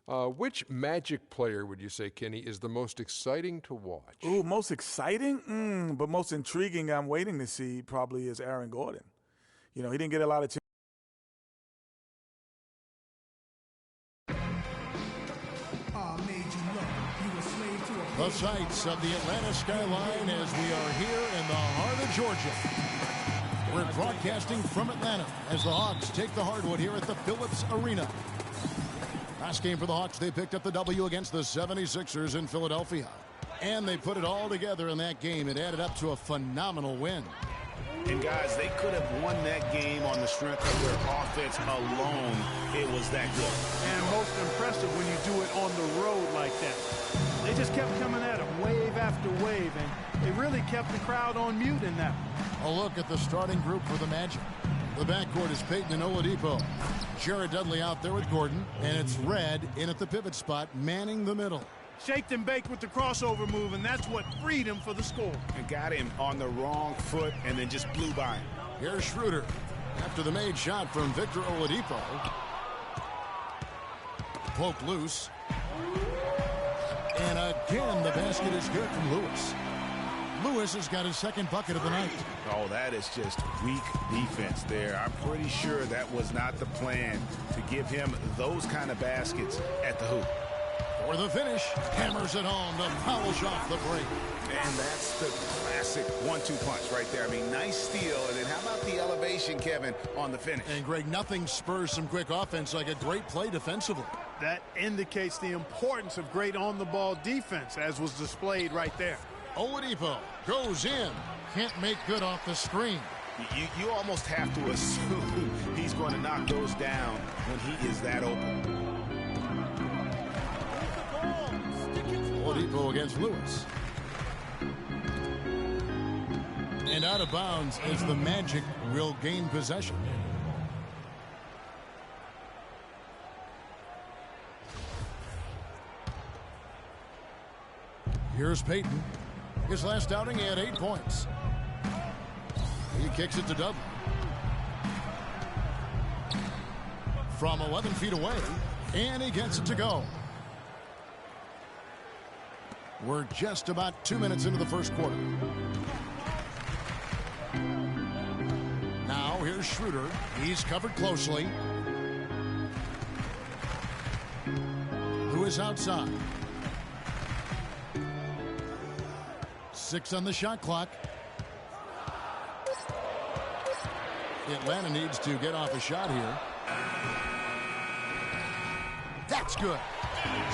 Which Magic player would you say, Kenny, is the most exciting to watch? Ooh, most exciting? But most intriguing I'm waiting to see probably is Aaron Gordon. You know, he didn't get a lot of The sights of the Atlanta skyline as we are here in the heart of Georgia. We're broadcasting from Atlanta as the Hawks take the hardwood here at the Phillips Arena. Last game for the Hawks, they picked up the W against the 76ers in Philadelphia. And they put it all together in that game. It added up to a phenomenal win. And guys, they could have won that game on the strength of their offense alone. It was that good. And most impressive when you do it on the road like that. They just kept coming at them wave after wave, and they really kept the crowd on mute in that one. A look at the starting group for the Magic. The backcourt is Payton and Oladipo. Jared Dudley out there with Gordon, and it's Red in at the pivot spot, manning the middle. Shaked and baked with the crossover move, and that's what freed him for the score. And got him on the wrong foot and then just blew by him. Here's Schroeder after the made shot from Victor Oladipo. Poked loose. And again, the basket is good from Lewis. Lewis has got his second bucket of the night. Oh, that is just weak defense there. I'm pretty sure that was not the plan to give him those kind of baskets at the hoop. For the finish, hammers it home to polish off the break. And that's the classic 1-2 punch right there. I mean, nice steal. And then how about the elevation, Kevin, on the finish? And, Greg, nothing spurs some quick offense like a great play defensively. That indicates the importance of great on-the-ball defense, as was displayed right there. Oladipo goes in. Can't make good off the screen. You almost have to assume he's going to knock those down when he is that open. Oladipo against Lewis. And out of bounds as the Magic will gain possession. Here's Payton. His last outing, he had 8 points. He kicks it to Dudley. From 11 feet away, and he gets it to go. We're just about 2 minutes into the first quarter. Now here's Schroeder. He's covered closely. Lewis outside. 6 on the shot clock. Atlanta needs to get off a shot here. That's good.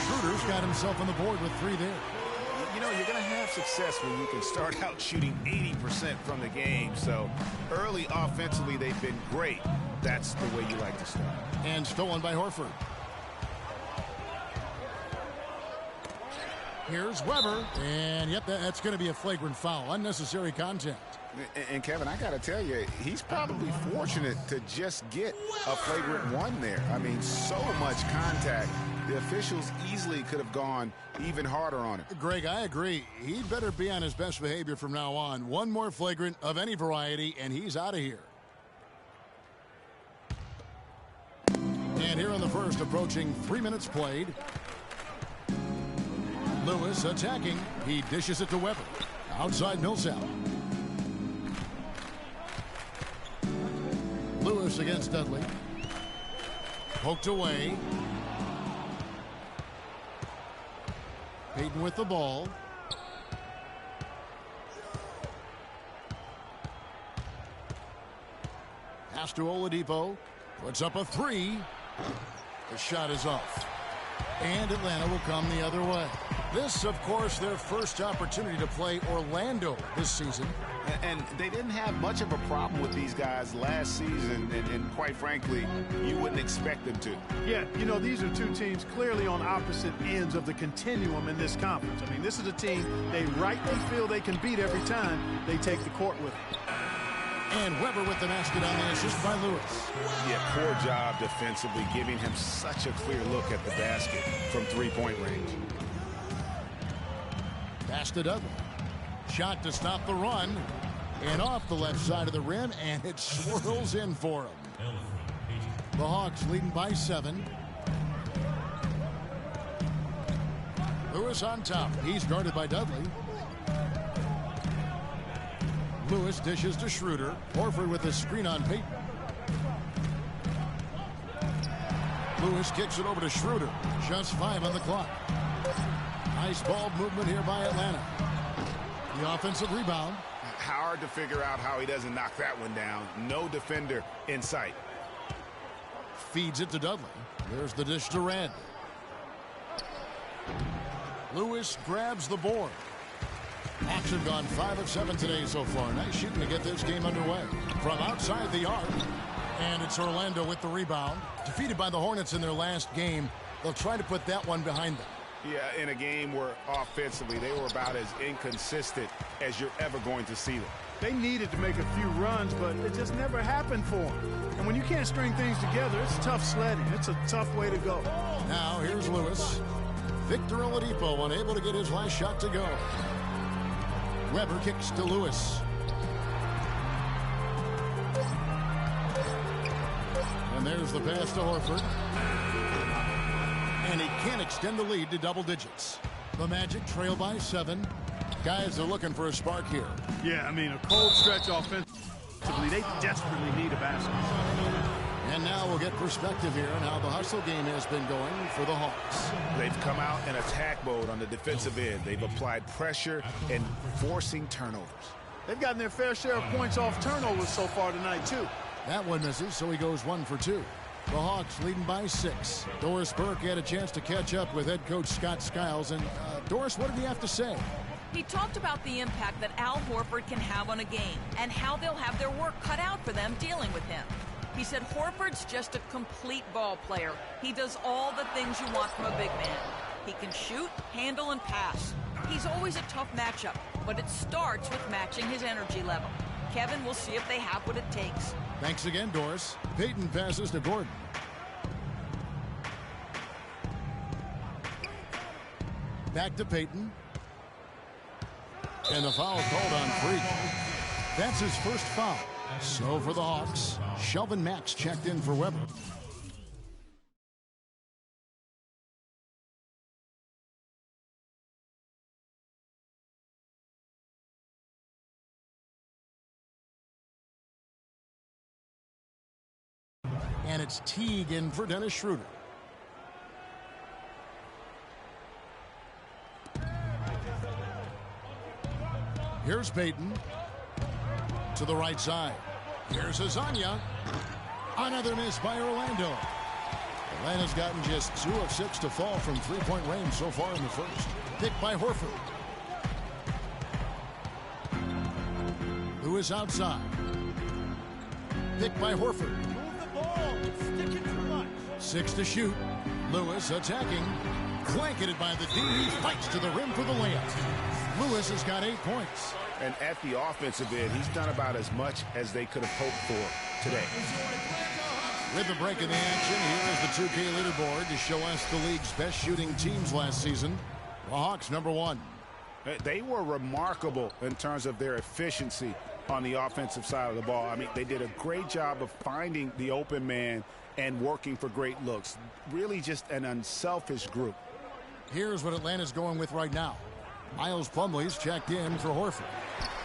Schroeder's got himself on the board with 3 there. You know, you're going to have success when you can start out shooting 80% from the game. So early offensively, they've been great. That's the way you like to start. And stolen by Horford. Here's Weber. And, yep, that's going to be a flagrant foul. Unnecessary contact. And Kevin, I got to tell you, he's probably fortunate to just get a flagrant one there. I mean, so much contact. The officials easily could have gone even harder on him. Greg, I agree. He'd better be on his best behavior from now on. One more flagrant of any variety, and he's out of here. And here in the first, approaching 3 minutes played. Lewis attacking. He dishes it to Weber. Outside Millsap. Lewis against Dudley. Poked away. Payton with the ball. Pass to Oladipo. Puts up a 3. The shot is off. And Atlanta will come the other way. This, of course, their first opportunity to play Orlando this season. And they didn't have much of a problem with these guys last season, and quite frankly, you wouldn't expect them to. Yeah, you know, these are two teams clearly on opposite ends of the continuum in this conference. I mean, this is a team they rightly feel they can beat every time they take the court with them. And Weber with the basket on the assist by Lewis. Yeah, poor job defensively, giving him such a clear look at the basket from three-point range. Pass to Dudley. Shot to stop the run. And off the left side of the rim, and it swirls in for him. The Hawks leading by 7. Lewis on top. He's guarded by Dudley. Lewis dishes to Schroeder. Horford with a screen on Payton. Lewis kicks it over to Schroeder. Just 5 on the clock. Nice ball movement here by Atlanta. The offensive rebound. Hard to figure out how he doesn't knock that one down. No defender in sight. Feeds it to Dudley. There's the dish to Red. Lewis grabs the board. Hawks have gone 5 of 7 today so far. Nice shooting to get this game underway. From outside the arc. And it's Orlando with the rebound. Defeated by the Hornets in their last game. They'll try to put that one behind them. Yeah, in a game where offensively they were about as inconsistent as you're ever going to see them. They needed to make a few runs, but it just never happened for them. And when you can't string things together, it's tough sledding. It's a tough way to go. Now here's Lewis. Victor Oladipo unable to get his last shot to go. Weber kicks to Lewis. And there's the pass to Horford. And he can't extend the lead to double digits. The Magic trail by 7. Guys are looking for a spark here. Yeah, I mean, a cold stretch offensively. They desperately need a basket. And now we'll get perspective here on how the hustle game has been going for the Hawks. They've come out in attack mode on the defensive end. They've applied pressure and forcing turnovers. They've gotten their fair share of points off turnovers so far tonight, too. That one misses, so he goes 1 for 2. The Hawks leading by 6. Doris Burke had a chance to catch up with head coach Scott Skiles. And Doris, what did he have to say? He talked about the impact that Al Horford can have on a game and how they'll have their work cut out for them dealing with him. He said Horford's just a complete ball player. He does all the things you want from a big man. He can shoot, handle, and pass. He's always a tough matchup, but it starts with matching his energy level. Kevin will see if they have what it takes. Thanks again, Doris. Payton passes to Gordon. Back to Payton. And the foul called on Freak. That's his first foul. So for the Hawks, Shelvin Max checked in for Weber. And it's Teague in for Dennis Schroeder. Here's Payton to the right side. Here's Azania. Another miss by Orlando. Atlanta's gotten just 2 of 6 to fall from 3-point range so far in the first. Picked by Horford. Lewis outside. Picked by Horford. 6 to shoot. Lewis attacking. Blanketed by the D. He fights to the rim for the layup. Lewis has got 8 points. And at the offensive end, he's done about as much as they could have hoped for today. With the break in the action, here is the 2K leaderboard to show us the league's best shooting teams last season. The Hawks, number 1. They were remarkable in terms of their efficiency on the offensive side of the ball. I mean, they did a great job of finding the open man and working for great looks. Really just an unselfish group. Here's what Atlanta's going with right now. Miles Plumlee's checked in for Horford.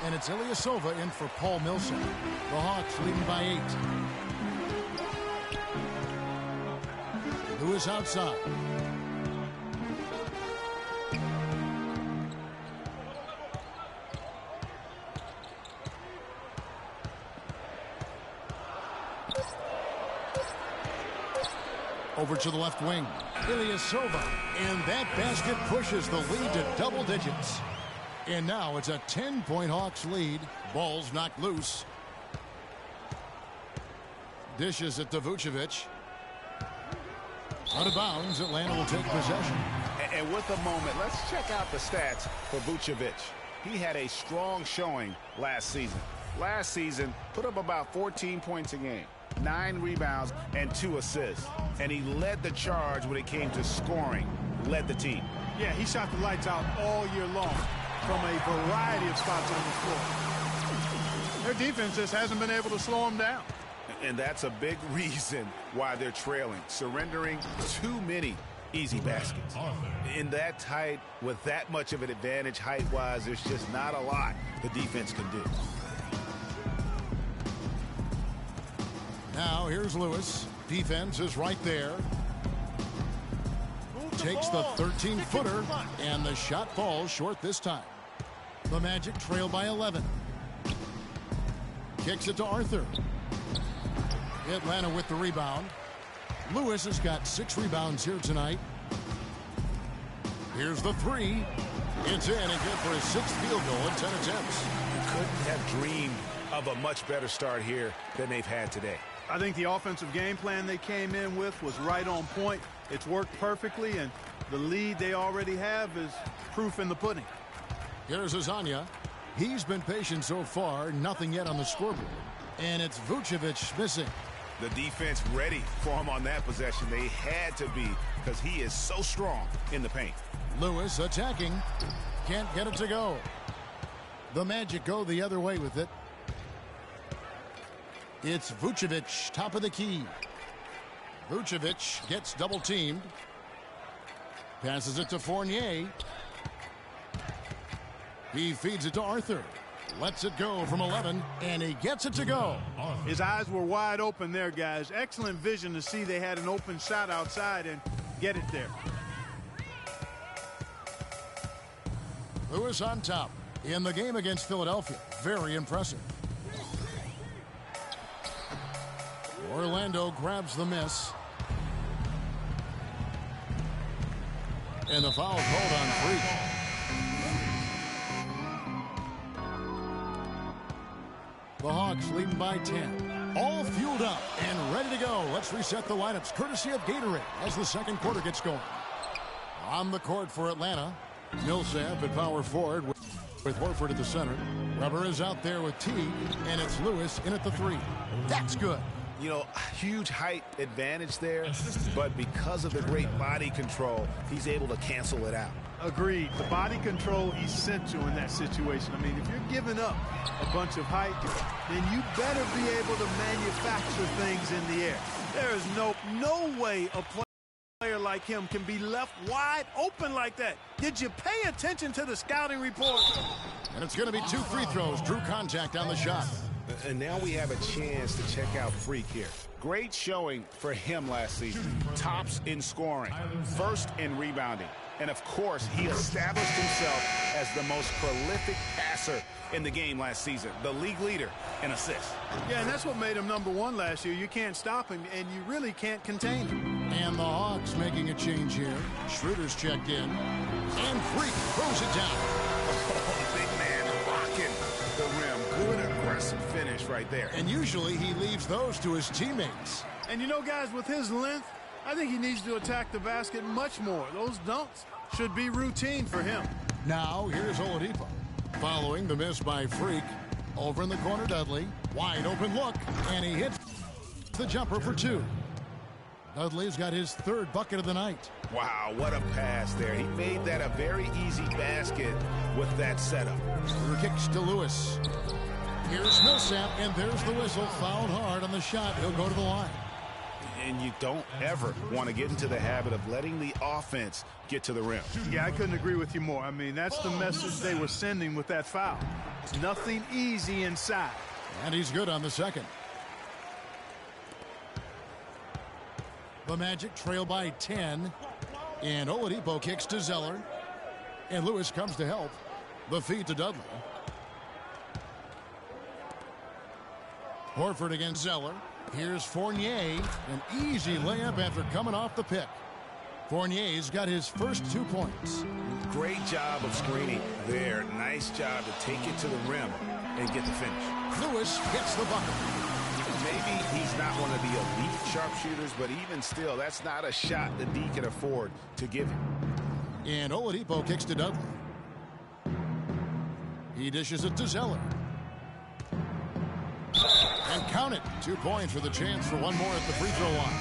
And it's Ilyasova in for Paul Millsap. The Hawks leading by 8. Lewis outside. Over to the left wing. Ilyasova. And that basket pushes the lead to double digits. And now it's a 10-point Hawks lead. Ball's knocked loose. Dishes it to Vucevic. Out of bounds, Atlanta will take possession. And with a moment, let's check out the stats for Vucevic. He had a strong showing last season. Last season, put up about 14 points a game, 9 rebounds, and 2 assists. And he led the charge when it came to scoring, led the team. Yeah, he shot the lights out all year long from a variety of spots on the floor. Their defense just hasn't been able to slow him down. And that's a big reason why they're trailing, surrendering too many easy baskets. In that tight, with that much of an advantage height-wise, there's just not a lot the defense can do. Now here's Lewis. Defense is right there. Takes the 13-footer, and the shot falls short this time. The Magic trail by 11. Kicks it to Arthur. Atlanta with the rebound. Lewis has got 6 rebounds here tonight. Here's the 3. It's in and good for his 6th field goal in 10 attempts. Couldn't have dreamed of a much better start here than they've had today. I think the offensive game plan they came in with was right on point. It's worked perfectly, and the lead they already have is proof in the pudding. Here's Azania. He's been patient so far, nothing yet on the scoreboard. And it's Vucevic missing. The defense ready for him on that possession. They had to be, because he is so strong in the paint. Lewis attacking. Can't get it to go. The Magic go the other way with it. It's Vucevic, top of the key. Vucevic gets double-teamed. Passes it to Fournier. He feeds it to Arthur. Lets it go from 11, and he gets it to go. His eyes were wide open there, guys. Excellent vision to see they had an open shot outside and get it there. Lewis on top in the game against Philadelphia. Very impressive. Orlando grabs the miss. And the foul called on Freak. The Hawks leading by 10. All fueled up and ready to go. Let's reset the lineups courtesy of Gatorade as the second quarter gets going. On the court for Atlanta, Millsap at power forward with Horford at the center. Rubber is out there with Teague, and it's Lewis in at the 3. That's good. You know, huge height advantage there, but because of the great body control, he's able to cancel it out. Agreed. The body control essential in that situation. I mean, if you're giving up a bunch of height, then you better be able to manufacture things in the air. There is no way a player like him can be left wide open like that. Did you pay attention to the scouting report? And it's going to be 2 free throws. Drew contact on the shot. And now we have a chance to check out Freak here. Great showing for him last season. Tops in scoring, first in rebounding. And, of course, he established himself as the most prolific passer in the game last season, the league leader in assists. Yeah, and that's what made him #1 last year. You can't stop him, and you really can't contain him. And the Hawks making a change here. Schroeder's checked in. And Freak throws it down. Oh, big man rocking the rim. Good aggressive finish right there. And usually he leaves those to his teammates. And, you know, guys, with his length, I think he needs to attack the basket much more. Those dunks should be routine for him. Now, here's Oladipo. Following the miss by Freak. Over in the corner, Dudley. Wide open look. And he hits the jumper for 2. Dudley's got his 3rd bucket of the night. Wow, what a pass there. He made that a very easy basket with that setup. Screw kicks to Lewis. Here's Millsap, and there's the whistle. Fouled hard on the shot. He'll go to the line. And you don't ever want to get into the habit of letting the offense get to the rim. Yeah, I couldn't agree with you more. I mean, that's the message they were sending with that foul. Nothing easy inside. And he's good on the second. The Magic trail by 10. And Oladipo kicks to Zeller. And Lewis comes to help. The feed to Dudley. Horford against Zeller. Here's Fournier. An easy layup after coming off the pick. Fournier's got his first 2 points. Great job of screening there. Nice job to take it to the rim and get the finish. Lewis gets the bucket. Maybe he's not one of the elite sharpshooters, but even still, that's not a shot that D can afford to give him. And Oladipo kicks to Dudley. He dishes it to Zeller. And count it. 2 points for the chance for one more at the free throw line.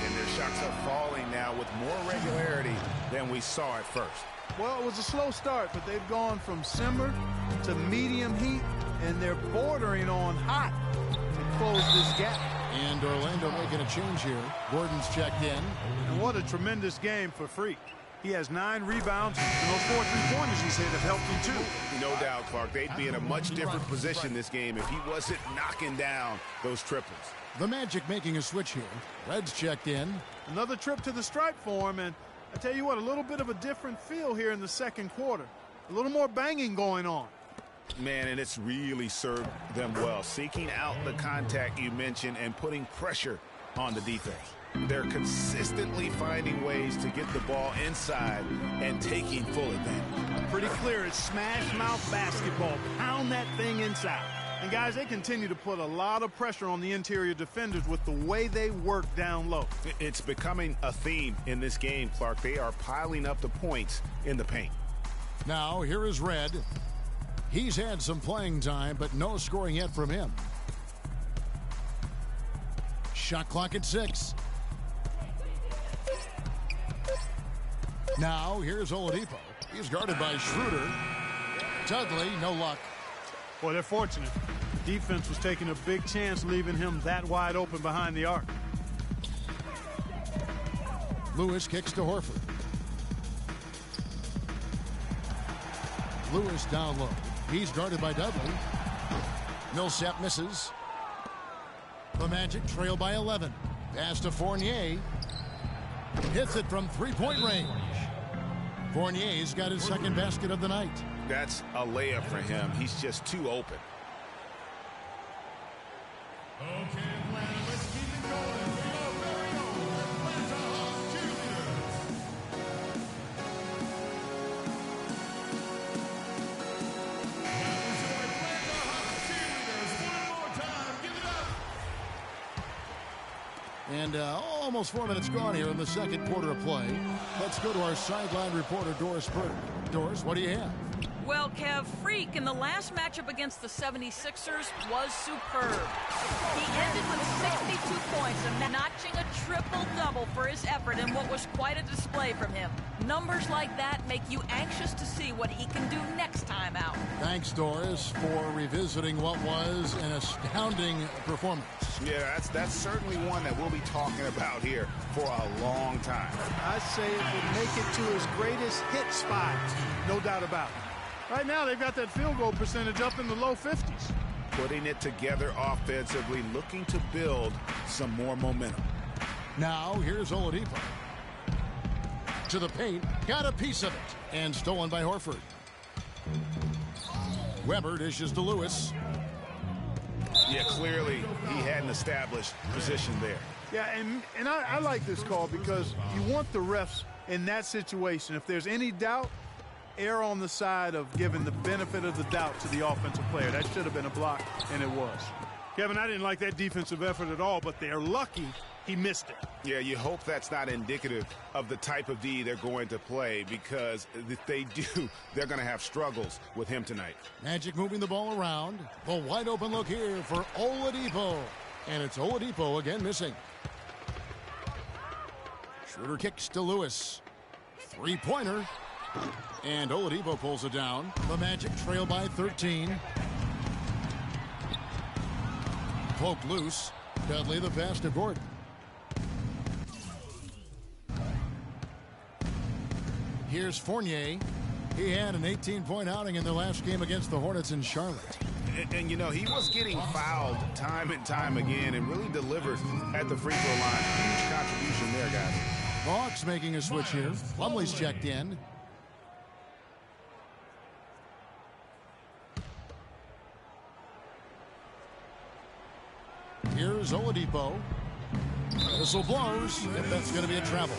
And their shots are falling now with more regularity than we saw at first. Well, it was a slow start, but they've gone from simmer to medium heat, and they're bordering on hot to close this gap. And Orlando making a change here. Gordon's checked in. And what a tremendous game for Freak. He has 9 rebounds, and those 4 3-pointers he's hit have helped him too. No doubt, Clark. They'd be in a much different position this game if he wasn't knocking down those triples. The Magic making a switch here. Red's checked in. Another trip to the stripe for him, and I tell you what, a little bit of a different feel here in the second quarter. A little more banging going on. Man, and it's really served them well. Seeking out the contact you mentioned and putting pressure on the defense. They're consistently finding ways to get the ball inside and taking full advantage. Pretty clear, it's smash mouth basketball. Pound that thing inside. And guys, they continue to put a lot of pressure on the interior defenders with the way they work down low. It's becoming a theme in this game, Clark. They are piling up the points in the paint. Now, here is Red. He's had some playing time, but no scoring yet from him. Shot clock at 6. Now, here's Oladipo. He's guarded by Schroeder. Dudley, no luck. Boy, they're fortunate. Defense was taking a big chance leaving him that wide open behind the arc. Lewis kicks to Horford. Lewis down low. He's guarded by Dudley. Millsap misses. The Magic trail by 11. Pass to Fournier. Hits it from three-point range. Fournier's got his second basket of the night. That's a layup for him. He's just too open. Okay, Atlanta, let's keep it going. We are very own Atlanta Hawks cheerleaders. That was your Atlanta Hawks cheerleaders. One more time, give it up. And almost 4 minutes gone here in the second quarter of play. Let's go to our sideline reporter, Doris Burke. Doris, what do you have? Well, Kev, Freak in the last matchup against the 76ers was superb. He ended with 62 points and notching a triple-double for his effort in what was quite a display from him. Numbers like that make you anxious to see what he can do next time out. Thanks, Doris, for revisiting what was an astounding performance. Yeah, that's certainly one that we'll be talking about here for a long time. I say it would make it to his greatest hit spot, no doubt about it. Right now, they've got that field goal percentage up in the low 50s. Putting it together offensively, looking to build some more momentum. Now, here's Oladipo. To the paint, got a piece of it, and stolen by Horford. Weber dishes to Lewis. Yeah, clearly he had an established position there. Yeah, and I like this call because you want the refs in that situation. If there's any doubt, err on the side of giving the benefit of the doubt to the offensive player. That should have been a block, and it was. Kevin, I didn't like that defensive effort at all, but they're lucky he missed it. Yeah, you hope that's not indicative of the type of D they're going to play, because if they do, they're going to have struggles with him tonight. Magic moving the ball around. The wide open look here for Oladipo. And it's Oladipo again missing. Schroeder kicks to Lewis. Three-pointer. And Oladipo pulls it down. The Magic trail by 13. Poked loose. Dudley the pass to Gordon. Here's Fournier. He had an 18-point outing in their last game against the Hornets in Charlotte. And you know, he was getting fouled time and time again and really delivered at the free throw line. Huge contribution there, guys. Hawks making a switch here. Plumlee's checked in. Here's Oladipo. Whistle blows, and that's going to be a travel.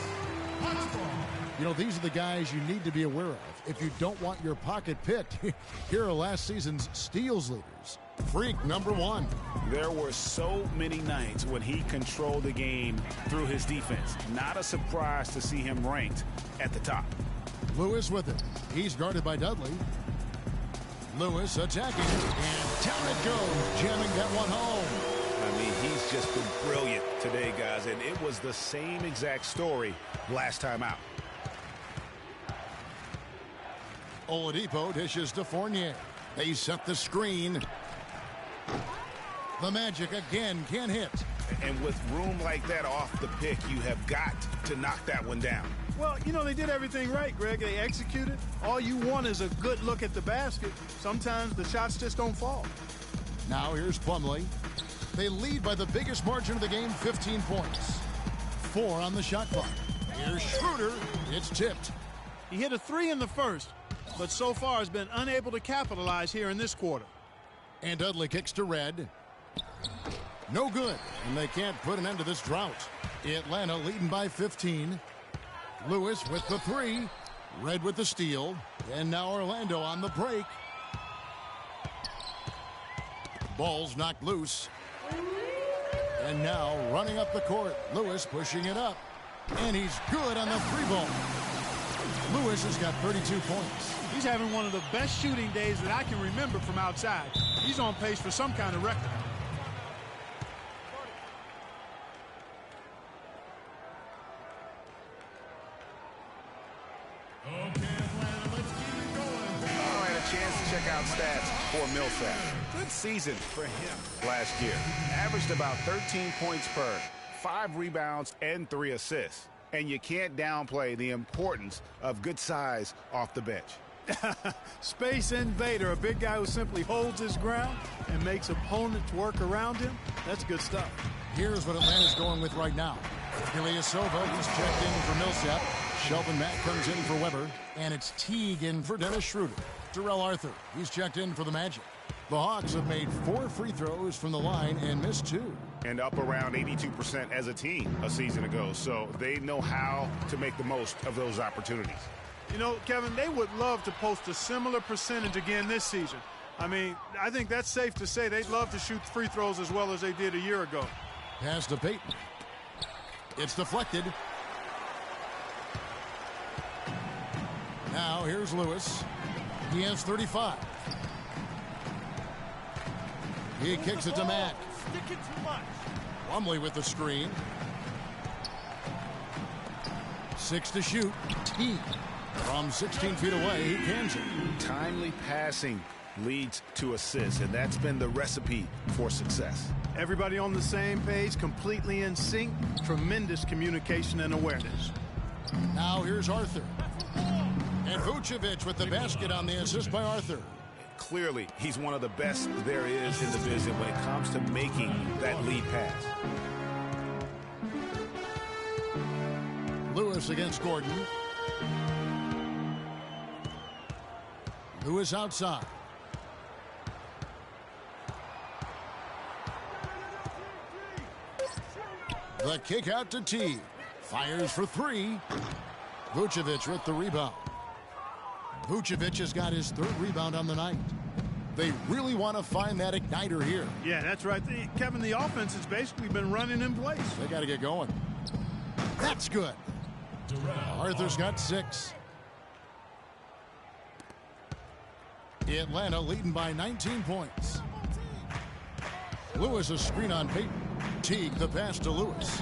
You know, these are the guys you need to be aware of if you don't want your pocket picked. Here are last season's steals leaders. Freak number 1. There were so many nights when he controlled the game through his defense. Not a surprise to see him ranked at the top. Lewis with it. He's guarded by Dudley. Lewis attacking, and down it goes, jamming that one home. I mean, he's just been brilliant today, guys, and it was the same exact story last time out. Oladipo dishes to Fournier. They set the screen. The Magic again can't hit. And with room like that off the pick, you have got to knock that one down. Well, you know, they did everything right, Greg. They executed. All you want is a good look at the basket. Sometimes the shots just don't fall. Now here's Plumlee. They lead by the biggest margin of the game, 15 points. 4 on the shot clock. Here's Schroeder. It's tipped. He hit a 3 in the first, but so far has been unable to capitalize here in this quarter. And Dudley kicks to Red. No good, and they can't put an end to this drought. Atlanta leading by 15. Lewis with the 3. Red with the steal. And now Orlando on the break. Ball's knocked loose. And now running up the court. Lewis pushing it up. And he's good on the 3 ball. Lewis has got 32 points. He's having one of the best shooting days that I can remember from outside. He's on pace for some kind of record. Okay, Atlanta, let's keep it going. All right, a chance to check out stats for Millsap. Good season for him last year. Averaged about 13 points per, 5 rebounds, and 3 assists. And you can't downplay the importance of good size off the bench. Space invader, a big guy who simply holds his ground and makes opponents work around him. That's good stuff. Here's what Atlanta's going with right now. Ilyasova, he's checked in for Millsap. Shelvin Mack comes in for Weber. And it's Teague in for Dennis Schroeder. Terrell Arthur, he's checked in for the Magic. The Hawks have made 4 free throws from the line and missed 2. And up around 82% as a team a season ago. So they know how to make the most of those opportunities. You know, Kevin, they would love to post a similar percentage again this season. I mean, I think that's safe to say they'd love to shoot free throws as well as they did a year ago. Pass to Payton. It's deflected. Now here's Lewis. He has 35. He kicks it to Mack. Sticking too much. Plumlee with the screen. 6 to shoot. Teague from 16 feet away. He cans it. Timely passing leads to assists, and that's been the recipe for success. Everybody on the same page, completely in sync. Tremendous communication and awareness. Now here's Arthur. And Vucevic with the basket on the assist by Arthur. Clearly, he's one of the best there is in the business when it comes to making that lead pass. Lewis against Gordon. Lewis outside. The kick out to Teague. Fires for 3. Vucevic with the rebound. Vucevic has got his 3rd rebound on the night. They really want to find that igniter here. Yeah, that's right. Kevin, the offense has basically been running in place. They got to get going. That's good. Arthur's got 6. Atlanta leading by 19 points. Lewis a screen on Payton. Teague the pass to Lewis.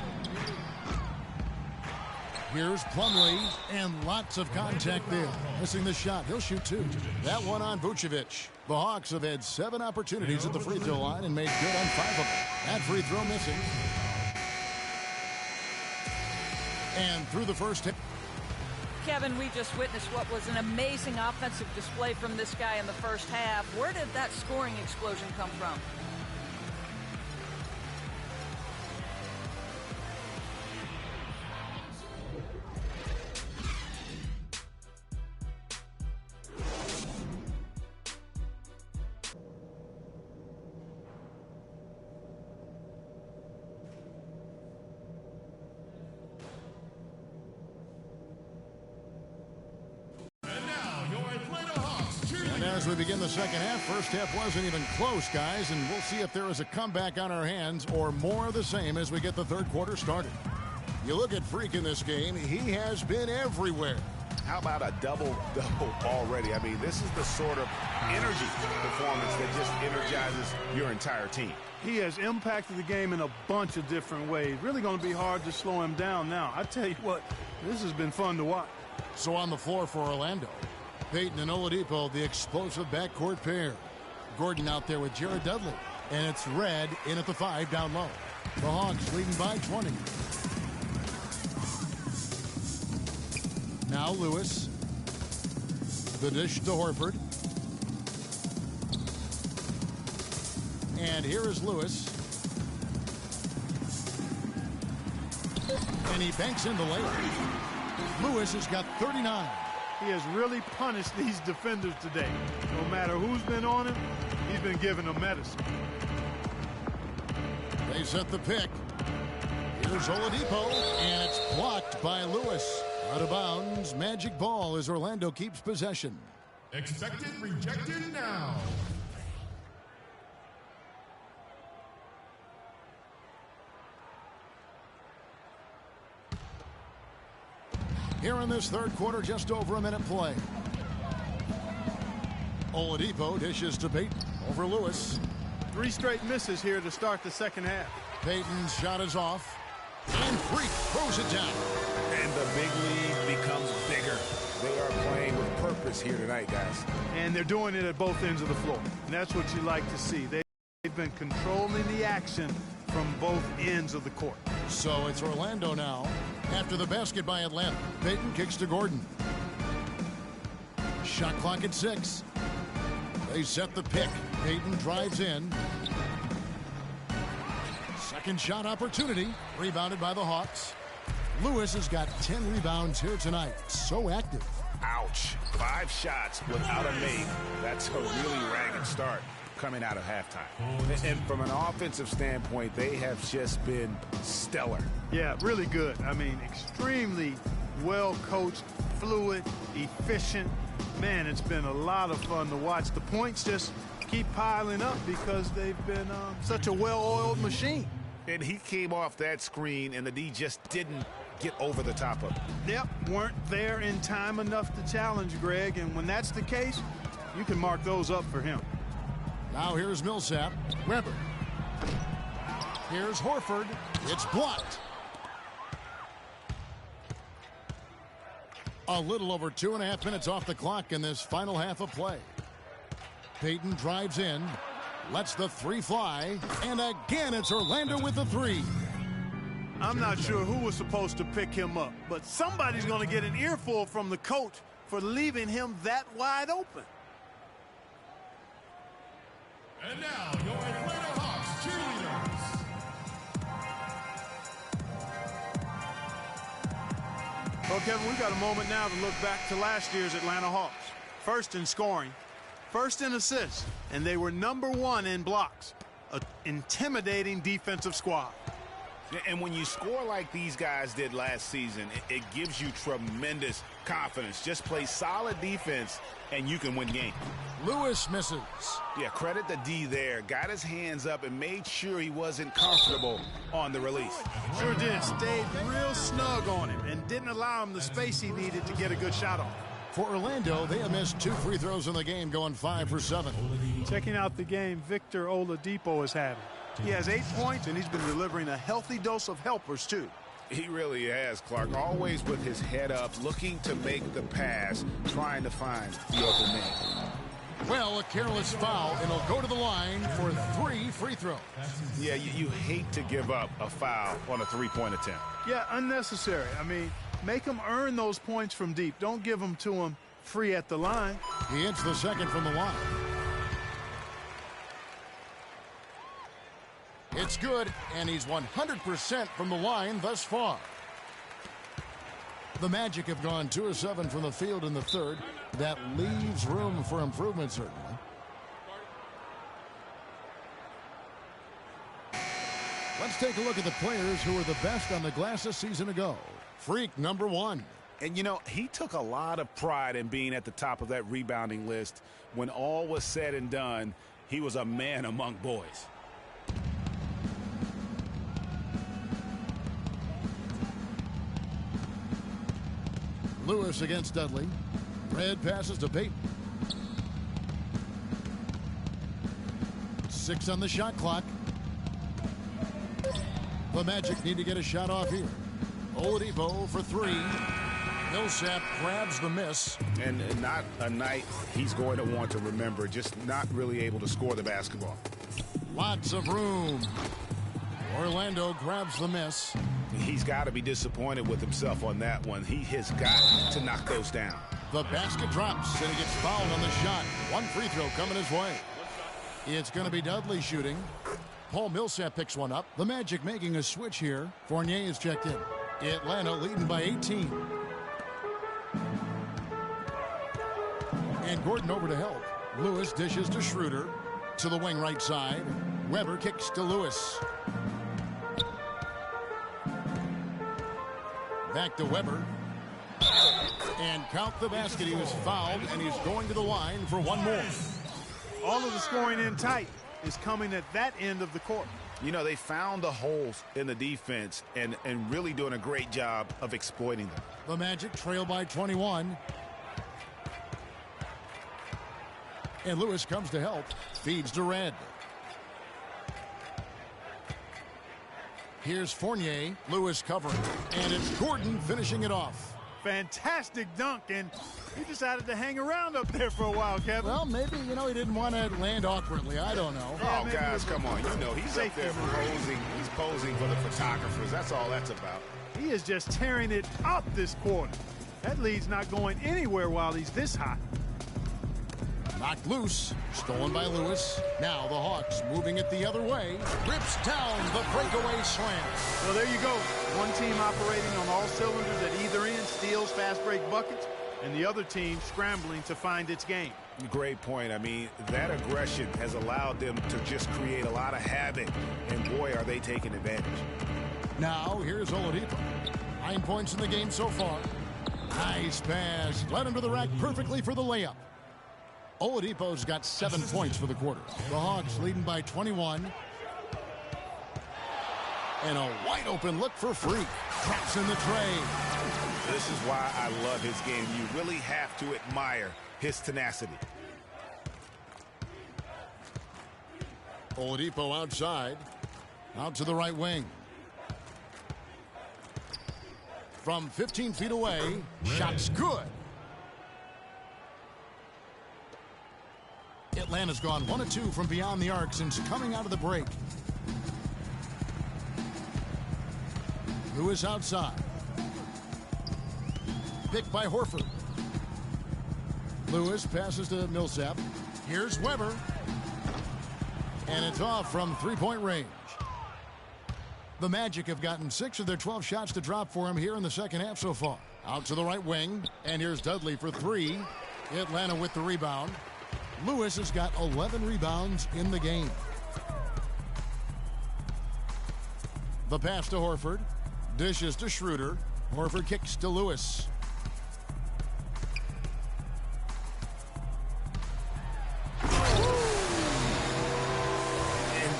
Here's Plumlee, and lots of contact there. Missing the shot. He'll shoot 2. That one on Vucevic. The Hawks have had 7 opportunities at the free throw line and made good on 5 of them. That free throw missing. And through the first hit. Kevin, we just witnessed what was an amazing offensive display from this guy in the first half. Where did that scoring explosion come from? As we begin the second half, first half wasn't even close, guys, and we'll see if there is a comeback on our hands or more of the same as we get the third quarter started. You look at Freak in this game, he has been everywhere. How about a double-double already? I mean, this is the sort of energy performance that just energizes your entire team. He has impacted the game in a bunch of different ways. Really going to be hard to slow him down now. I tell you what, this has been fun to watch. So on the floor for Orlando, Payton and Oladipo, the explosive backcourt pair. Gordon out there with Jared Dudley. And it's Red in at the 5 down low. The Hawks leading by 20. Now Lewis. The dish to Horford. And here is Lewis. And he banks in the layup. Lewis has got 39. He has really punished these defenders today. No matter who's been on him, he's been giving them medicine. They set the pick. Here's Oladipo, and it's blocked by Lewis. Out of bounds, Magic ball as Orlando keeps possession. Expected rejected now. Here in this third quarter, just over a minute play. Oladipo dishes to Payton over Lewis. 3 straight misses here to start the second half. Payton's shot is off. And Freak throws it down. And the big lead becomes bigger. They are playing with purpose here tonight, guys. And they're doing it at both ends of the floor. And that's what you like to see. They've been controlling the action from both ends of the court. So it's Orlando now. After the basket by Atlanta, Payton kicks to Gordon. Shot clock at 6. They set the pick. Payton drives in. Second shot opportunity. Rebounded by the Hawks. Lewis has got 10 rebounds here tonight. So active. Ouch. 5 shots without a make. That's a really ragged start coming out of halftime. And from an offensive standpoint, they have just been stellar. Yeah, really good. I mean, extremely well coached, fluid, efficient. Man, it's been a lot of fun to watch. The points just keep piling up because they've been such a well-oiled machine. And he came off that screen, and the D just didn't get over the top of it. Yep, weren't there in time enough to challenge Greg, and when that's the case, you can mark those up for him. Now here's Millsap. Webber. Here's Horford. It's blocked. A little over 2.5 minutes off the clock in this final half of play. Payton drives in, lets the 3 fly, and again it's Orlando with the 3. I'm not sure who was supposed to pick him up, but somebody's going to get an earful from the coach for leaving him that wide open. And now, your Atlanta Hawks cheerleaders. Well, Kevin, we've got a moment now to look back to last year's Atlanta Hawks. First in scoring, first in assists, and they were #1 in blocks. An intimidating defensive squad. And when you score like these guys did last season, it gives you tremendous confidence. Just play solid defense, and you can win games. Lewis misses. Yeah, credit the D there. Got his hands up and made sure he wasn't comfortable on the release. Sure did. Stayed real snug on him and didn't allow him the space he needed to get a good shot off. For Orlando, they have missed 2 free throws in the game, going 5 for 7. Checking out the game Victor Oladipo is having. He has 8 points, and he's been delivering a healthy dose of helpers, too. He really has, Clark. Always with his head up, looking to make the pass, trying to find the open man. Well, a careless foul, and he'll go to the line for 3 free throws. Yeah, you hate to give up a foul on a 3-point attempt. Yeah, unnecessary. I mean, make them earn those points from deep. Don't give them to them free at the line. He hits the second from the line. It's good, and he's 100% from the line thus far. The Magic have gone 2 of 7 from the field in the third. That leaves room for improvement, certainly. Let's take a look at the players who were the best on the glass a season ago. Freak, #1. And, you know, he took a lot of pride in being at the top of that rebounding list. When all was said and done, he was a man among boys. Lewis against Dudley. Red passes to Payton. 6 on the shot clock. The Magic need to get a shot off here. Oladipo for 3. Millsap grabs the miss. And not a night he's going to want to remember, just not really able to score the basketball. Lots of room. Orlando grabs the miss. He's got to be disappointed with himself on that one. He has got to knock those down. The basket drops, and he gets fouled on the shot. One free throw coming his way. It's going to be Dudley shooting. Paul Millsap picks one up. The Magic making a switch here. Fournier is checked in. Atlanta leading by 18. And Gordon over to help. Lewis dishes to Schroeder. To the wing right side. Weber kicks to Lewis. Back to Weber. And count the basket. He was fouled, and he's going to the line for one more. All of the scoring in tight is coming at that end of the court. You know, they found the holes in the defense and really doing a great job of exploiting them. The Magic trail by 21. And Lewis comes to help. Feeds to Red. Here's Fournier. Lewis covering. And it's Gordon finishing it off. Fantastic dunk, and he decided to hang around up there for a while, Kevin. Well, maybe, he didn't want to land awkwardly. I don't know. Oh, guys, come on. He's up there posing. He's posing for the photographers. That's all that's about. He is just tearing it up this quarter. That lead's not going anywhere while he's this hot. Knocked loose. Stolen by Lewis. Now the Hawks moving it the other way. Rips down the breakaway slam. Well, there you go. One team operating on all cylinders at either end, steals fast break buckets, and the other team scrambling to find its game. Great point. I mean, that aggression has allowed them to just create a lot of havoc, and boy, are they taking advantage. Now, here's Oladipo. 9 points in the game so far. Nice pass. Led him to the rack perfectly for the layup. Oladipo's got 7 points for the quarter. The Hawks leading by 21. And a wide open look for Freak. Traps in the tray. This is why I love his game. You really have to admire his tenacity. Oladipo outside. Out to the right wing. From 15 feet away. Shot's good. Atlanta's gone 1 of 2 from beyond the arc since coming out of the break. Lewis outside. Picked by Horford. Lewis passes to Millsap. Here's Weber. And it's off from three-point range. The Magic have gotten 6 of their 12 shots to drop for him here in the second half so far. Out to the right wing. And here's Dudley for 3. Atlanta with the rebound. Lewis has got 11 rebounds in the game. The pass to Horford. Dishes to Schroeder. Horford kicks to Lewis. And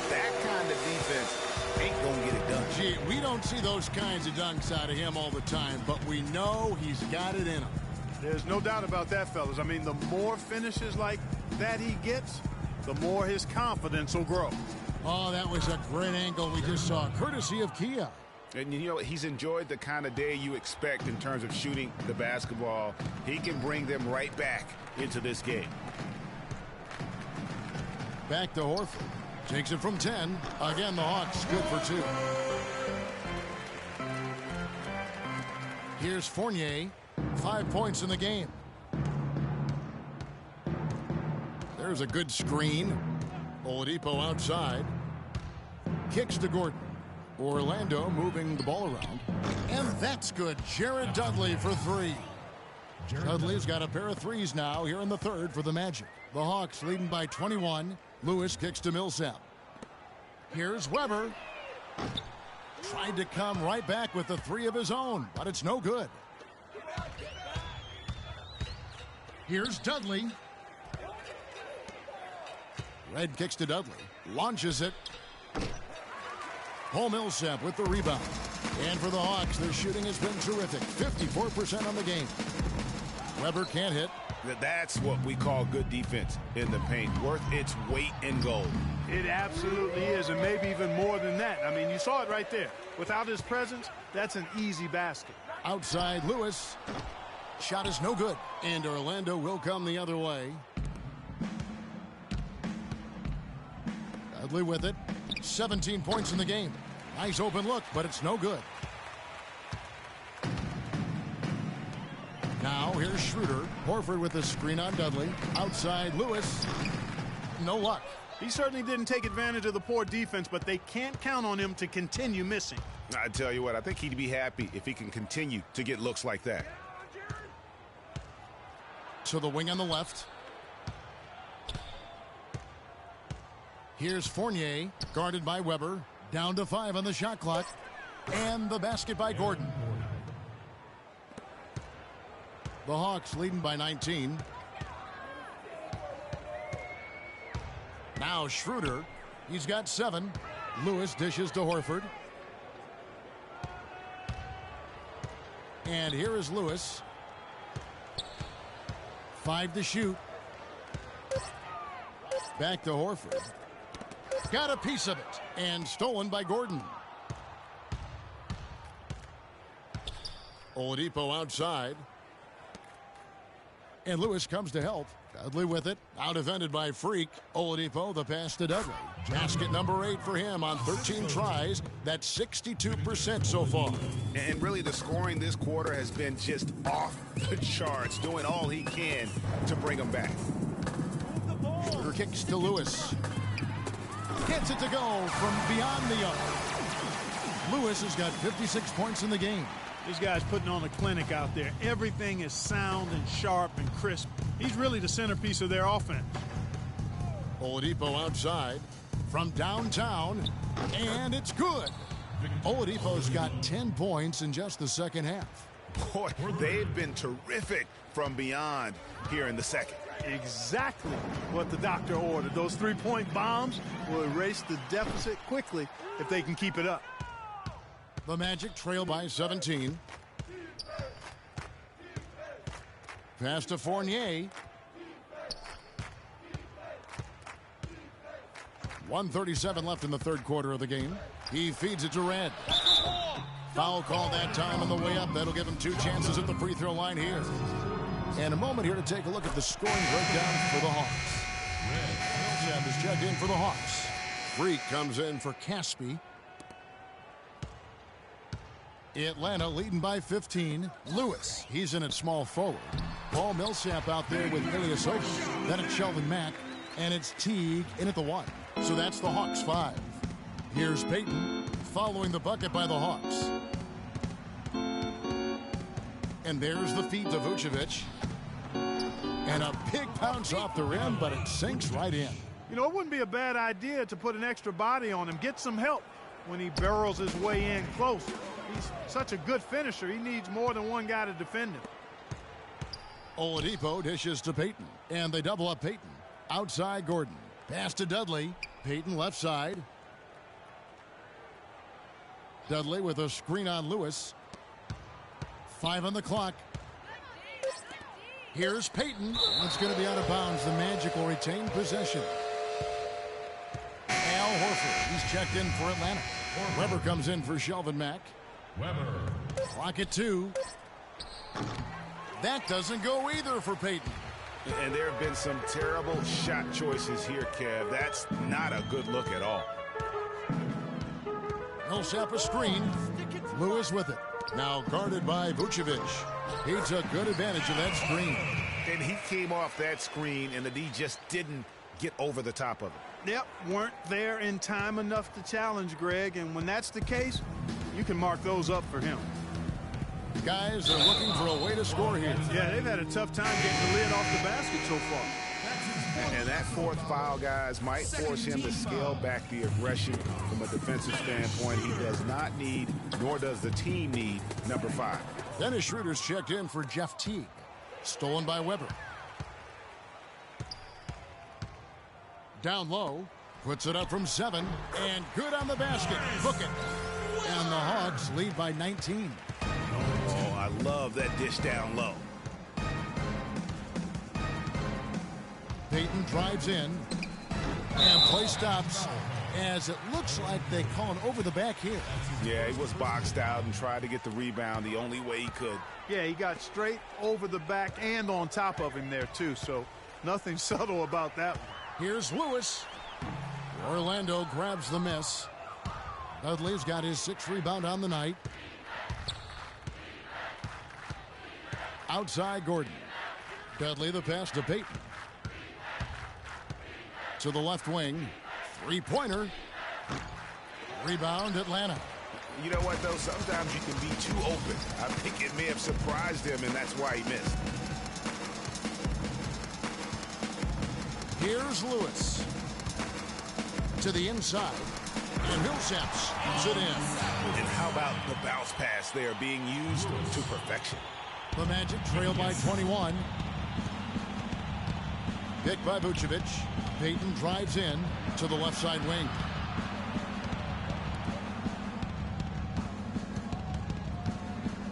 that kind of defense ain't going to get it done. Gee, we don't see those kinds of dunks out of him all the time, but we know he's got it in him. There's no doubt about that, fellas. I mean, the more finishes like that he gets, the more his confidence will grow. Oh, that was a great angle we just saw, courtesy of Kia. And he's enjoyed the kind of day you expect in terms of shooting the basketball. He can bring them right back into this game. Back to Horford. Takes it from 10. Again, the Hawks good for 2. Here's Fournier. 5 points in the game. There's a good screen. Oladipo outside. Kicks to Gordon. Orlando moving the ball around. And that's good. Jared Dudley for 3. Dudley's got a pair of threes now here in the third for the Magic. The Hawks leading by 21. Lewis kicks to Millsap. Here's Weber. Tried to come right back with the 3 of his own, but it's no good. Here's Dudley. Red kicks to Dudley. Launches it. Paul Millsap with the rebound. And for the Hawks, their shooting has been terrific. 54% on the game. Weber can't hit. That's what we call good defense in the paint. Worth its weight in gold. It absolutely is, and maybe even more than that. I mean, you saw it right there. Without his presence, that's an easy basket. Outside Lewis. Shot is no good. And Orlando will come the other way. Dudley with it. 17 points in the game. Nice open look, but it's no good. Now here's Schroeder. Horford with the screen on Dudley. Outside Lewis. No luck. He certainly didn't take advantage of the poor defense, but they can't count on him to continue missing. I tell you what, I think he'd be happy if he can continue to get looks like that. To the wing on the left. Here's Fournier, guarded by Weber. Down to 5 on the shot clock. And the basket by Gordon. The Hawks leading by 19. Now Schroeder. He's got 7. Lewis dishes to Horford. And here is Lewis. 5 to shoot. Back to Horford. Got a piece of it. And stolen by Gordon. Oladipo outside. And Lewis comes to help. Dudley with it. Out defended by Freak. Oladipo, the pass to Dudley. Basket number 8 for him on 13 tries. That's 62% so far. And really the scoring this quarter has been just off the charts, doing all he can to bring them back. Schroeder kicks to Lewis. Gets it to go from beyond the arc. Lewis has got 56 points in the game. These guys putting on a clinic out there. Everything is sound and sharp and crisp. He's really the centerpiece of their offense. Oladipo outside from downtown, and it's good. Oladipo's got 10 points in just the second half. Boy, they've been terrific from beyond here in the second. Exactly what the doctor ordered. Those three-point bombs will erase the deficit quickly if they can keep it up. The Magic trail by 17. Pass to Fournier. 1:37 left in the third quarter of the game. He feeds it to Red. Foul call that time on the way up. That'll give him 2 chances at the free throw line here. And a moment here to take a look at the scoring breakdown for the Hawks. Red is checked in for the Hawks. Freak comes in for Caspi. Atlanta leading by 15. Lewis, he's in at small forward. Paul Millsap out there with Ilyasova. Then it's Sheldon Mack. And it's Teague in at the 1. So that's the Hawks 5. Here's Payton following the bucket by the Hawks. And there's the feed to Vucevic. And a big bounce off the rim, but it sinks right in. You know, it wouldn't be a bad idea to put an extra body on him. Get some help when he barrels his way in close. He's such a good finisher. He needs more than one guy to defend him. Oladipo dishes to Payton. And they double up Payton. Outside Gordon. Pass to Dudley. Payton left side. Dudley with a screen on Lewis. 5 on the clock. Here's Payton. It's going to be out of bounds. The Magic will retain possession. Al Horford. He's checked in for Atlanta. Weber comes in for Sheldon Mack. Weber. Clock at 2. That doesn't go either for Payton. And there have been some terrible shot choices here, Kev. That's not a good look at all. Millsap a screen. Lewis with it. Now guarded by Vucevic. He took good advantage of that screen. And he came off that screen, and the D just didn't get over the top of it. Yep, weren't there in time enough to challenge Greg. And when that's the case, you can mark those up for him. Guys are looking for a way to score here. Yeah, they've had a tough time getting the lid off the basket so far. And that fourth foul, guys, might force him to scale back the aggression from a defensive standpoint. He does not need, nor does the team need, number 5. Dennis Schroeder's checked in for Jeff Teague. Stolen by Weber. Down low. Puts it up from 7. And good on the basket. Book it. And the Hawks lead by 19. Oh, I love that dish down low. Payton drives in. And play stops as it looks like they call an over the back here. Yeah, he was boxed out and tried to get the rebound the only way he could. Yeah, he got straight over the back and on top of him there, too. So nothing subtle about that one. Here's Lewis. Orlando grabs the miss. Dudley's got his 6th rebound on the night. Outside Gordon. Dudley the pass to Payton. To the left wing. 3-pointer. Rebound Atlanta. You know what, though? Sometimes you can be too open. I think it may have surprised him, and that's why he missed. Here's Lewis. To the inside. And Millsap puts it in. And how about the bounce pass there being used to perfection? The Magic trail by 21. Picked by Vucevic. Payton drives in to the left side wing.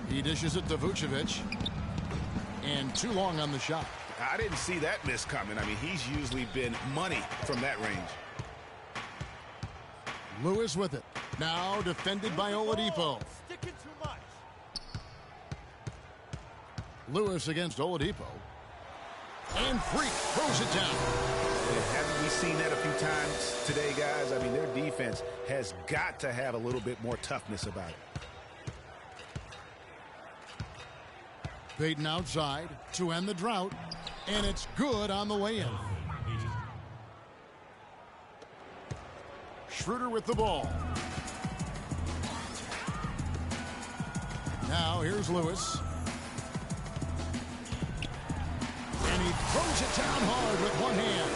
He dishes it to Vucevic. And too long on the shot. I didn't see that miss coming. I mean, he's usually been money from that range. Lewis with it. Now defended by Oladipo. Sticking too much. Lewis against Oladipo. And Freak throws it down. And haven't we seen that a few times today, guys? I mean, their defense has got to have a little bit more toughness about it. Payton outside to end the drought. And it's good on the way in. Schroeder with the ball. Now here's Lewis. And he throws it down hard with one hand.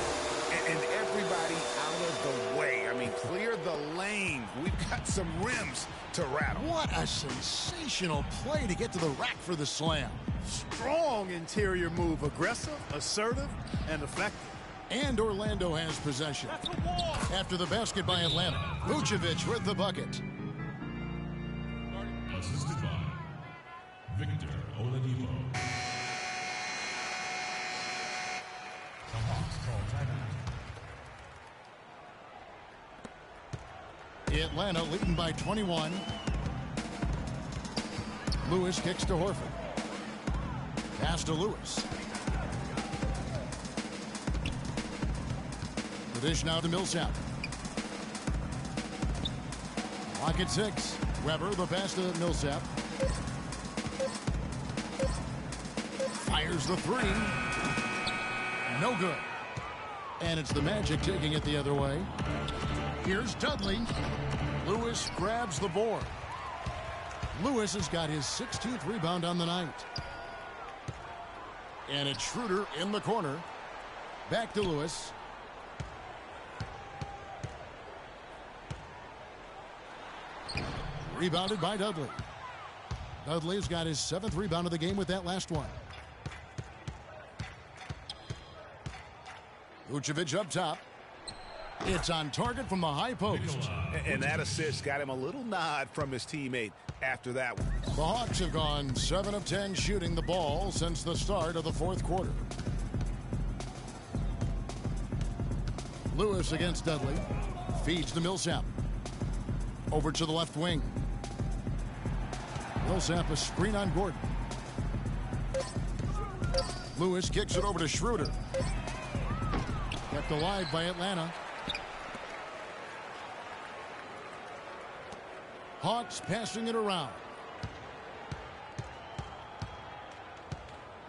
And everybody out of the way. I mean, clear the lane. We've got some rims to rattle. What a sensational play to get to the rack for the slam. Strong interior move. Aggressive, assertive, and effective. And Orlando has possession. After the basket by Atlanta. Vucevic with the bucket. Assisted by Victor Oladipo. The Hawks call timeout. Atlanta leading by 21. Lewis kicks to Horford. Pass to Lewis. The dish now to Millsap. Clock at 6. Weber, the pass to Millsap. Fires the 3. No good. And it's the Magic taking it the other way. Here's Dudley. Lewis grabs the board. Lewis has got his 16th rebound on the night. And it's Schroeder in the corner. Back to Lewis. Rebounded by Dudley. Dudley's got his 7th rebound of the game with that last one. Vucevic up top. It's on target from the high post. And that assist got him a little nod from his teammate after that one. The Hawks have gone 7 of 10 shooting the ball since the start of the 4th quarter. Lewis against Dudley. Feeds to Millsap. Over to the left wing. Millsap a screen on Gordon. Lewis kicks it over to Schroeder. Kept alive by Atlanta. Hawks passing it around.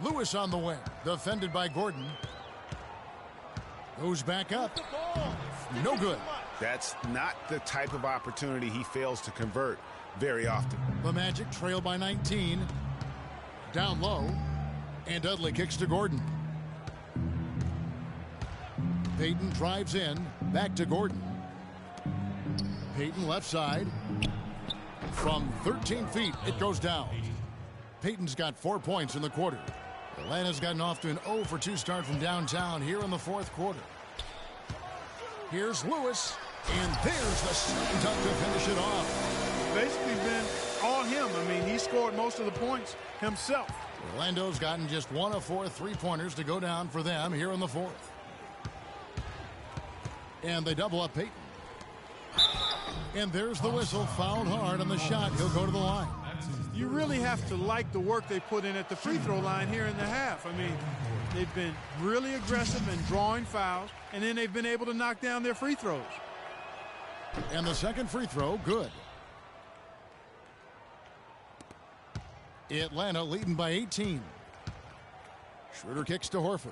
Lewis on the wing. Defended by Gordon. Goes back up. No good. That's not the type of opportunity he fails to convert very often. The Magic trail by 19. Down low. And Dudley kicks to Gordon. Payton drives in. Back to Gordon. Payton left side. From 13 feet, it goes down. Payton's got 4 points in the quarter. Atlanta's gotten off to an 0 for 2 start from downtown here in the 4th quarter. Here's Lewis. And there's the slam dunk to finish it off. Basically been all him. I mean, he scored most of the points himself. Orlando's gotten just 1 of 4 3-pointers to go down for them here in the 4th. And they double up Payton. And there's the whistle. Fouled hard on the shot. He'll go to the line. You really have to like the work they put in at the free throw line here in the half. I mean, they've been really aggressive in drawing fouls, and then they've been able to knock down their free throws. And the second free throw, good. Atlanta leading by 18. Schroeder kicks to Horford.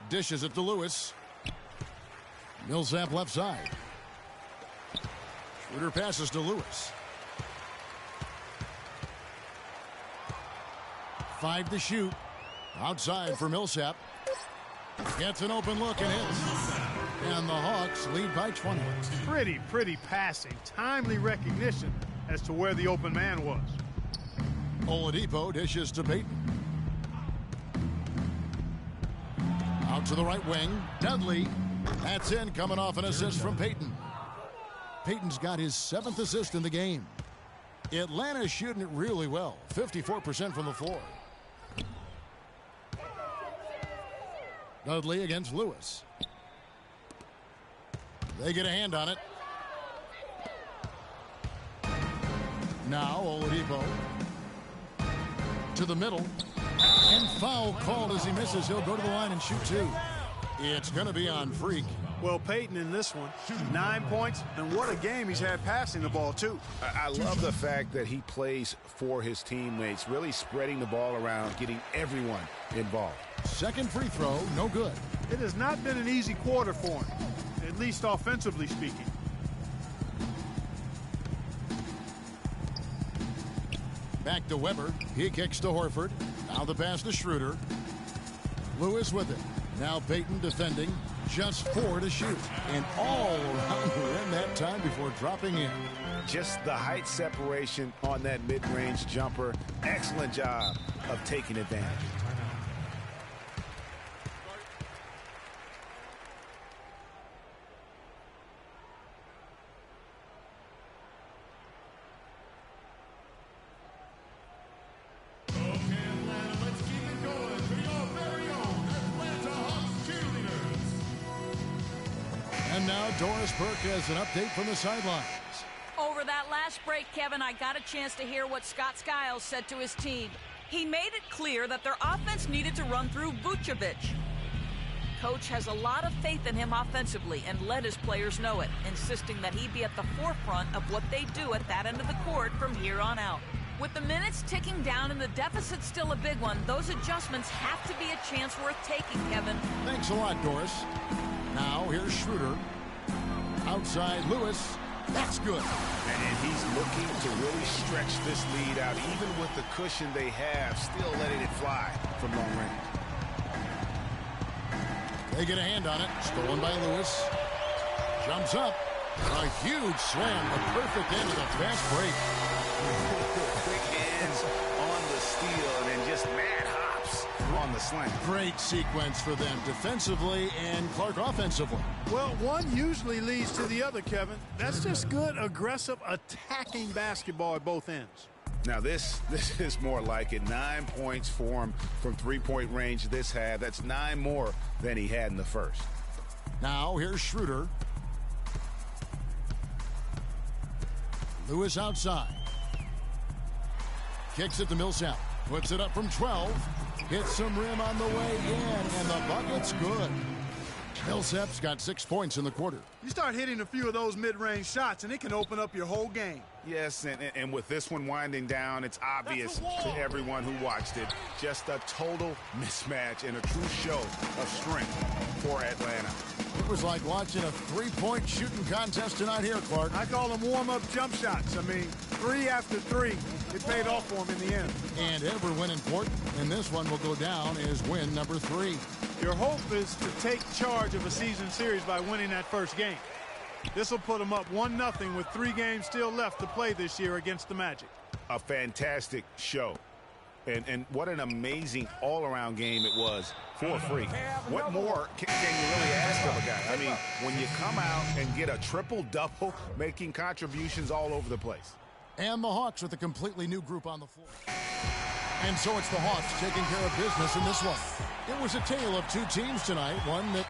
Dishes it to Lewis. Millsap left side. Schroeder passes to Lewis. 5 to shoot. Outside for Millsap. Gets an open look and hits. And the Hawks lead by 20. Pretty passing. Timely recognition as to where the open man was. Oladipo dishes to Payton. Out to the right wing. Dudley. That's in, coming off an assist from Payton. Payton's got his 7th assist in the game. Atlanta's shooting it really well. 54% from the floor. Dudley against Lewis. They get a hand on it. Now Oladipo. To the middle. And foul called as he misses. He'll go to the line and shoot 2. It's going to be on Freak. Well, Payton in this one, 9 points, and what a game he's had passing the ball, too. I love the fact that he plays for his teammates, really spreading the ball around, getting everyone involved. Second free throw, no good. It has not been an easy quarter for him, at least offensively speaking. Back to Weber. He kicks to Horford. Now the pass to Schroeder. Lewis with it. Now Payton defending. Just 4 to shoot. And all around the rim that time before dropping in. Just the height separation on that mid-range jumper. Excellent job of taking advantage. And now Doris Burke has an update from the sidelines. Over that last break, Kevin, I got a chance to hear what Scott Skiles said to his team. He made it clear that their offense needed to run through Vucevic. Coach has a lot of faith in him offensively and let his players know it, insisting that he be at the forefront of what they do at that end of the court from here on out. With the minutes ticking down and the deficit still a big one, those adjustments have to be a chance worth taking, Kevin. Thanks a lot, Doris. Now here's Schroeder. Outside Lewis. That's good. And he's looking to really stretch this lead out, even with the cushion they have, still letting it fly from long range. They get a hand on it. Stolen by Lewis. Jumps up. A huge slam. A perfect end of the fast break. Quick hands on the steal and then just mad hops on the slam. Great sequence for them defensively and Clark offensively. Well, one usually leads to the other, Kevin. That's just good, aggressive, attacking basketball at both ends. Now this is more like it. 9 points for him from three-point range this half. That's 9 more than he had in the first. Now here's Schroeder. Lewis outside. Kicks it to Millsap. Puts it up from 12. Hits some rim on the way in, and the bucket's good. Millsap's got 6 points in the quarter. You start hitting a few of those mid-range shots, and it can open up your whole game. Yes, and with this one winding down, it's obvious to everyone who watched it. Just a total mismatch and a true show of strength for Atlanta. It was like watching a three-point shooting contest tonight here, Clark. I call them warm-up jump shots. I mean, 3 after 3. It paid off for him in the end. And every win important, and this one will go down as win number 3. Your hope is to take charge of a season series by winning that first game. This will put them up 1-0 with 3 games still left to play this year against the Magic. A fantastic show. And what an amazing all-around game it was for Freak. What more can you really ask of a guy? I mean, when you come out and get a triple-double, making contributions all over the place. And the Hawks with a completely new group on the floor. And so it's the Hawks taking care of business in this one. It was a tale of 2 teams tonight, one that